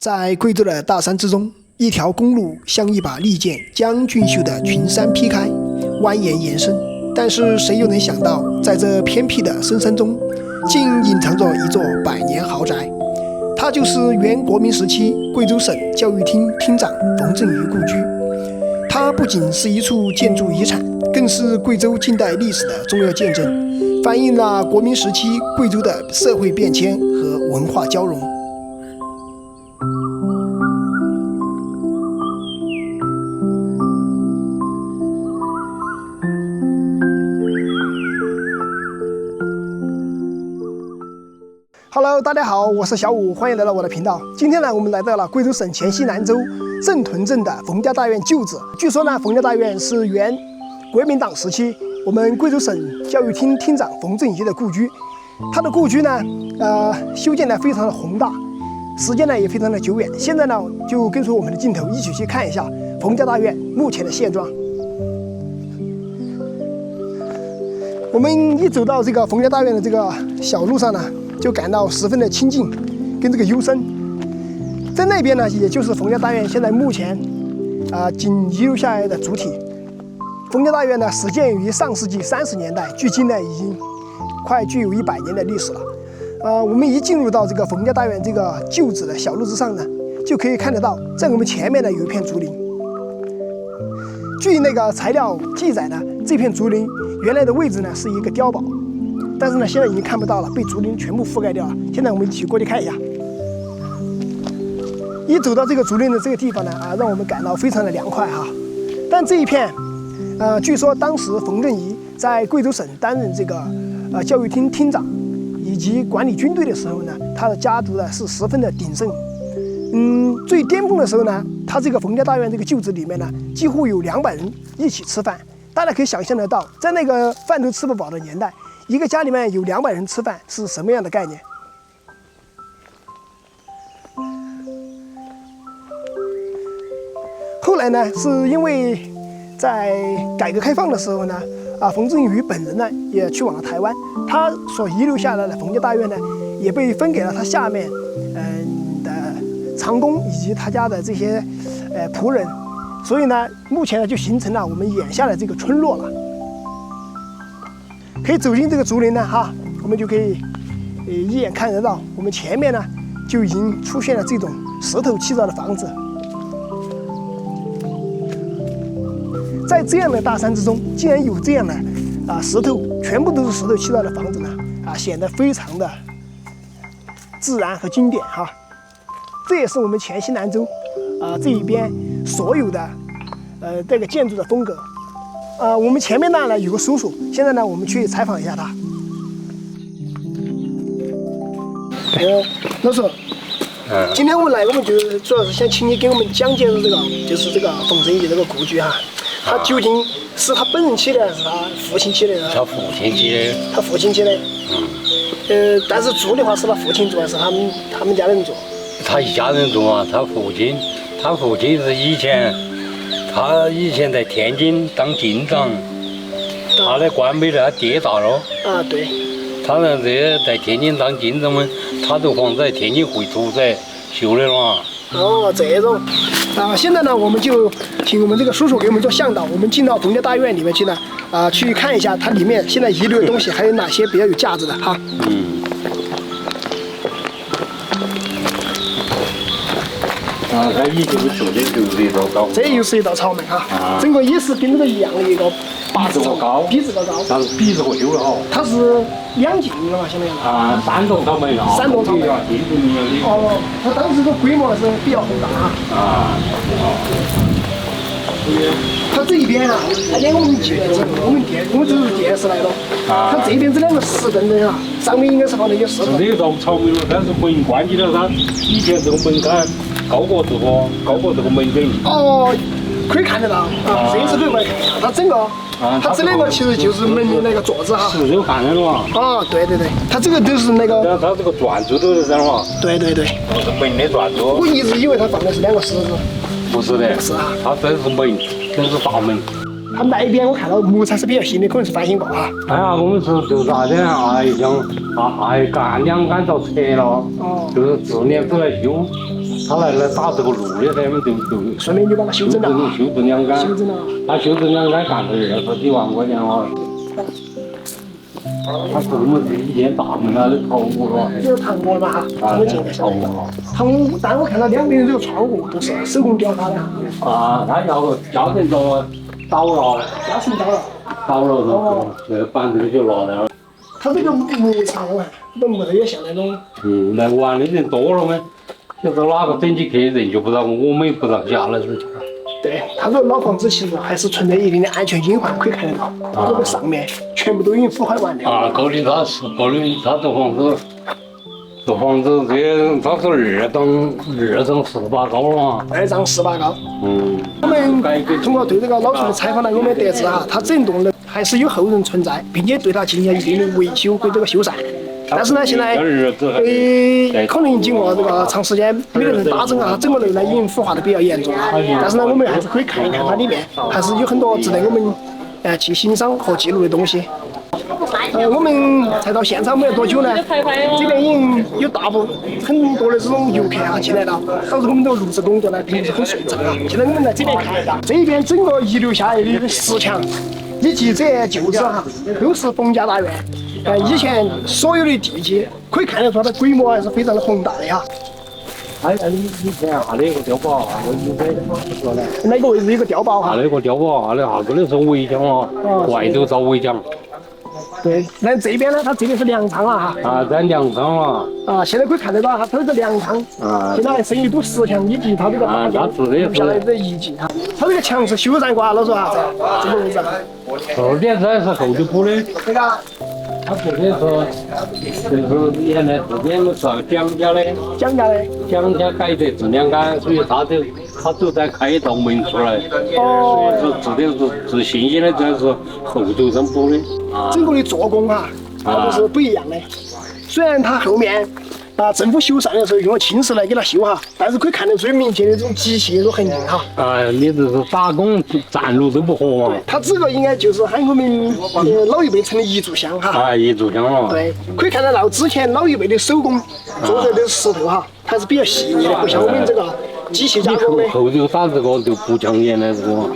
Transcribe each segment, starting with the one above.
在貴州的大山之中，一條公路像一把利劍，將俊秀的群山劈開，蜿蜒延伸。但是誰又能想到，在這偏僻的深山中，竟隱藏着一座百年豪宅。它就是原國民時期貴州省教育廳廳長馮振宇故居。它不僅是一處建築遺產，更是貴州近代歷史的重要見證，反映了國民時期貴州的社會變遷和文化交融。Hello， 大家好，我是小武，歡迎來到我的頻道。今天呢，我們來到了貴州省黔西南州镇屯鎮的馮家大院舊址。據說呢，馮家大院是原國民黨時期我們貴州省教育廳廳長馮振宇的故居。他的故居呢，修建的非常的宏大，時間呢也非常的久遠。現在呢，就跟隨我們的鏡頭一起去看一下馮家大院目前的現狀。我們一走到這個馮家大院的這個小路上呢，就感到十分的清靜，跟这個幽深。在那邊呢，也就是馮家大院現在目前僅遺留下來的主體。馮家大院呢，始建於上世紀30年代，距今呢已經快具有100年的歷史了。我們一進入到這個馮家大院這個舊址的小路之上呢，就可以看得到，在我們前面呢有一片竹林。據那個材料記載呢，這片竹林原來的位置呢是一個碉堡。但是呢，現在已經看不到了，被竹林全部覆蓋掉了。現在我們一起過去看一下。一走到這個竹林的這個地方呢，讓我們感到非常的涼快哈。但這一片，據說當時馮振宇在貴州省擔任這個教育廳廳長以及管理軍隊的時候呢，他的家族呢是十分的鼎盛。最巔峰的時候呢，他這個馮家大院這個舊址裡面呢，幾乎有200人一起吃飯。大家可以想象得到，在那個飯都吃不飽的年代，一個家裡面有200人吃飯是什麼樣的概念？後來呢，是因為在改革開放的時候呢，馮振宇本人呢也去往了台灣，他所遺留下來的馮家大院呢，也被分給了他下面的長工以及他家的這些僕人，所以呢，目前呢就形成了我們眼下的這個村落了。可以走進這個竹林呢，我們就可以一眼看得到，我們前面呢就已經出現了這種石頭砌造的房子。在這樣的大山之中，竟然有這樣的石頭，全部都是石頭砌造的房子呢，顯得非常的自然和經典哈。這也是我們黔西南州這一邊所有的這個建築的風格。我們前面呢有個叔叔，現在呢我們去採訪一下他。老叔，今天我們來，我們就主要是想請你給我們講解这個，就是這個馮振宇這個故居哈。他究竟是他本人起的，還是他父親起的？他父親起的。他父親起的。但是做的話是他父親做，還是他們家人做？他一家人做啊，他父親是以前在天津當警長，他的官被他爹打了。对。他呢，在天津當警長嘛，他的房子在天津匯土在修的了。這種。現在呢，我們就請我們這個叔叔給我們做向導，我們進到馮家大院裡面去呢，去看一下它裡面現在遺留的東西還有哪些比較有價值的哈。它以前做的就是一道高，這又是一道朝門哈，整個也是跟这個一樣的一個8字高，比这個高，但是比这個修得好。它是2進的嘛，相当于3棟朝門啊，3棟朝門啊，它當時的規模是比較宏大哈。它這一邊而且我們這是電視來的，它這邊這2個石凳子哈，上面應該是放那些石頭。這道朝門，但是門關起了，它以前這個門檻高過這個門頂。可以看得到這一次可以過來看一下，它整個，它這2個其實就是門的那個座子哈。是有看到了嘛？對，它這個都是那個。它這個轉柱都是這樣嘛？對。都是門的轉柱。我一直以為它放的是2個石子。不是的，是啊，它這是門，這是大門。它那一邊我看到木材是比較新的，可能是翻新過啊。哎呀，我们是就是啥子啊？像干2杆遭拆了，就是自年子来修，他来打这个路的，他们就顺便就把它修整了。修整两杆，修整了。他修整两杆干了20几万块钱哦。他是我们这以前大门那的堂屋是吧？就是堂屋嘛哈，我们进的小堂屋，但我看到两边这个窗户都是手工雕花的。啊，他要加成着倒了，加成倒了。倒了那个板子就拿来了。它这个木场啊，这木头也像那种。来玩的人多了嘛，就是哪个整起去人就不让我们也不让下来是。对，它这个老房子其實還是存在一定的安全隱患，可以看得到。它這個上面全部都已經腐壞完了。啊，高的它是高的，它這房子這它是2丈18高了嘛。2丈18高。我們通過對這個老樹的採訪呢，我們得知哈，它整棟樓還是有後人存在，並且對它進行一定的維修和這個修繕。但是呢，現在可能經過這個長時間沒得人打整啊，整個樓呢已經腐化得比較嚴重了。但是呢，我們還是可以看一看它裡面，還是有很多值得我們去欣賞和記錄的東西。我們才到現場沒有多久呢，這邊已經有很多的這種遊客啊進來了，導致我們的錄製工作呢並不是很順暢啊。現在我們來這邊看一下，這邊整個遺留下來的石牆以及這些舊址哈，都是馮家大院。以前所有的地基可以看得出它的規模還是非常的宏大的哈。以前下的一個碉堡，哪個位置有個碉堡哈？下的一個碉堡，下個的是圍牆哦，外頭造圍牆。對，那這邊呢，它這邊是糧倉了哈。啊，在糧倉了。啊，現在可以看得到哈，它這個糧倉，現在還剩一堵石牆以及它這個大梁留下來的遺跡哈。它這個牆是修繕過老師哈，這個位置。這邊才是後頭鋪的。這個。他這裡就是原來這邊是蔣家的，蔣家改的是2杆，所以他就在開一道門出來，所以說這邊是新鮮的，這是後頭上補的。整個的做工哈，都是不一樣的。雖然它後面政府修繕的時候用了青石來給它修哈，但是可以看得最明顯的這種機械的痕跡哈。你這是打工站路都不合嘛？它這個應該就是喊我們老一輩成的一炷香哈。一炷香了。對，可以看得到之前老一輩的手工做的這石頭哈，還是比較細膩的，不像我們這個機械加工的。後頭打這個就不搶眼的這個。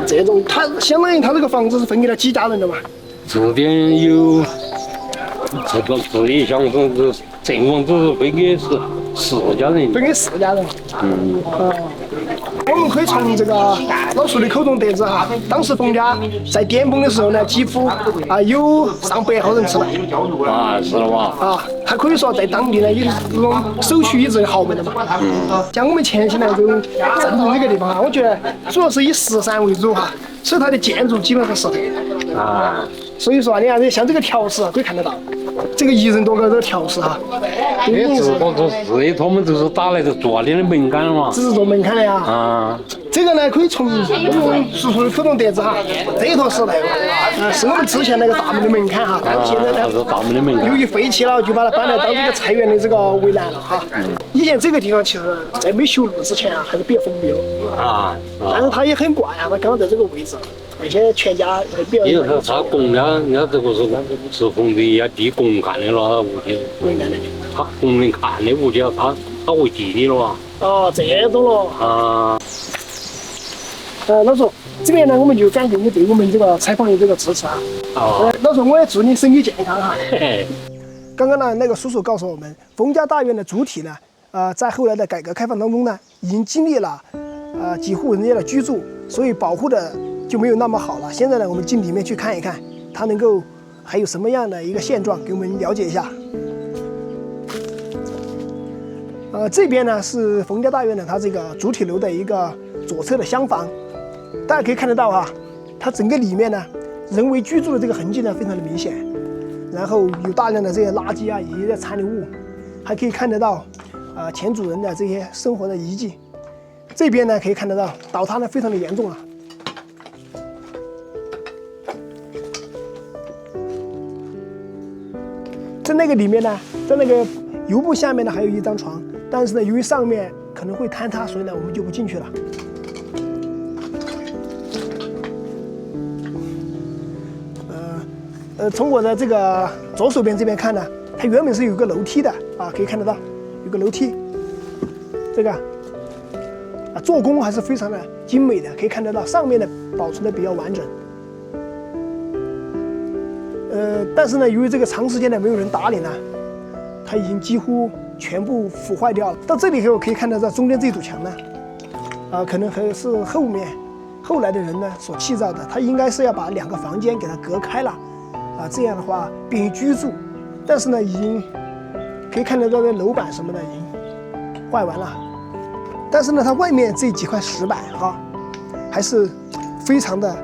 這種它相當於它這個房子是分給了幾家人的嘛？這邊有這個1箱子是。這房子是分給4家人。分給4家人。我們可以從這個老樹的口中得知哈，當時馮家在巔峰的時候呢，幾乎有上百號人吃飯。是了吧？他可以說在當地呢也是這種首屈一指的豪門的嘛。像我們前些年這種正東這個地方哈，我覺得主要是以石山為主哈，所以它的建築基本上是石頭。所以說你看，像這個條石可以看得到。這個1人多個這個條石哈，這個是他們就是打來的做的門檻嘛，只是做門檻的呀。這個呢可以從我們叔叔的口中得知哈，這一坨石頭是我們之前那個大門的門檻哈，但是現在呢由於廢棄了，就把它搬來當這個菜園的這個圍欄了哈。以前這個地方其實在沒修路之前啊，還是比較封閉的但是它也很怪啊，它剛好在這個位置。而且全家比較。因為他公家，人家這個是封的，也地公看的了，物件。公看的。他公人看的物件，他為地的了。這種了。老叔，這邊呢，我們就感謝你對我們這個採訪的這個支持啊。老叔，我也祝你身體健康哈。剛剛呢，那個叔叔告訴我們，馮家大院的主體呢，在後來的改革開放當中呢，已經經歷了幾戶人家的居住，所以保護的就沒有那麼好了。現在呢，我們進裡面去看一看，它能夠還有什麼樣的一個現狀，給我們了解一下。這邊呢是馮家大院呢，它這個主體樓的一個左側的廂房，大家可以看得到哈，它整個裡面呢，人為居住的這個痕跡呢非常的明顯，然後有大量的這些垃圾啊，以及殘留物，還可以看得到前主人的這些生活的遺跡。這邊呢可以看得到倒塌呢非常的嚴重啊。在那個裡面呢，在那個油布下面呢還有一張床，但是呢由於上面可能會坍塌，所以呢我們就不進去了。從我的這個左手邊這邊看呢，它原本是有個樓梯的啊，可以看得到有個樓梯。這個做工還是非常的精美的，可以看得到上面的保存的比較完整。但是呢，由於這個長時間的沒有人打理呢，它已經幾乎全部腐壞掉了。到這裡以後可以看得到中間這堵牆呢，可能還是後來的人呢所砌造的，它應該是要把2個房間給它隔開了，這樣的話便於居住。但是呢，已經可以看得到這樓板什麼的已經壞完了。但是呢，它外面這幾塊石板還是非常的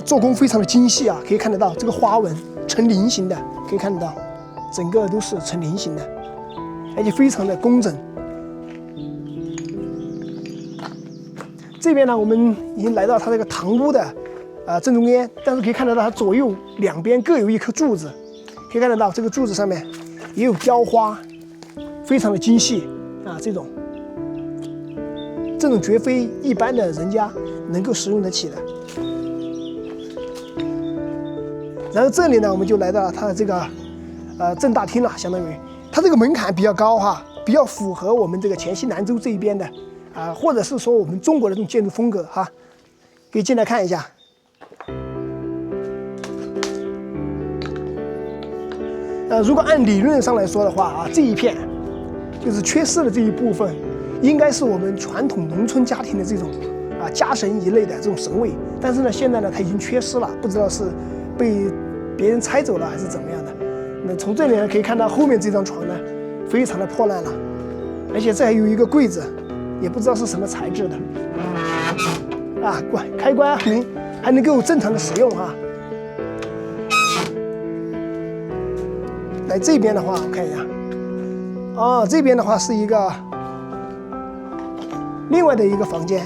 做工非常的精細啊，可以看得到這個花紋呈菱形的，可以看得到整個都是呈菱形的，而且非常的工整。這邊呢，我們已經來到它這個堂屋的正中間，但是可以看得到它左右2邊各有一顆柱子，可以看得到這個柱子上面也有雕花，非常的精細啊，這種絕非一般的人家能夠使用得起的。然後這裡呢，我們就来到了它的這个正大廳了，相當於它這個門檻比較高比較符合我們這個黔西南州這一邊的或者是說我們中國的這種建築風格可以進來看一下。如果按理論上來說的話這一片就是缺失的這一部分，應該是我們傳統農村家庭的這種家神一類的這種神位，但是呢，現在呢它已經缺失了，不知道是被別人拆走了還是怎麼樣的。那從這裡呢可以看到後面這張床呢非常的破爛了，而且這還有一個櫃子，也不知道是什麼材質的開關還能夠正常的使用來這邊的話，我看一下這邊的話是一個另外的一個房間，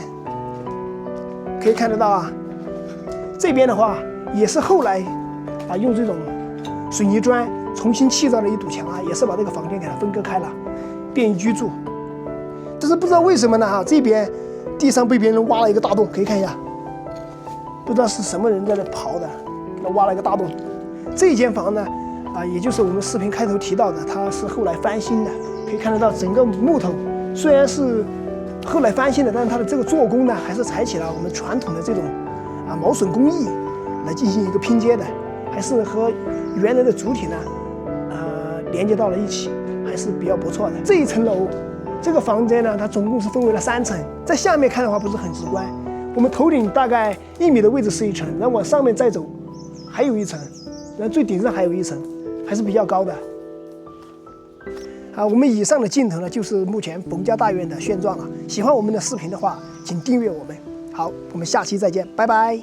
可以看得到這邊的話也是後來用這種水泥磚重新砌造了一堵牆也是把這個房間給它分割開了，便於居住。但是不知道為什麼呢這邊地上被別人挖了一個大洞，可以看一下，不知道是什麼人在那刨的，給它挖了一個大洞。這間房呢也就是我們視頻開頭提到的，它是後來翻新的，可以看得到整個木頭雖然是後來翻新的，但是它的這個做工呢還是採取了我們傳統的這種毛榫工藝來進行一個拼接的，還是和原來的主體呢連接到了一起，還是比較不錯的。這一層樓這個房間呢，它總共是分為了3層，在下面看的話不是很直觀，我們頭頂大概1米的位置是一層，然後往上面再走還有一層，然後最頂上還有一層，還是比較高的。我們以上的鏡頭呢，就是目前馮家大院的現狀了。喜歡我們的視頻的話，請訂閱我們。好，我們下期再見，拜拜。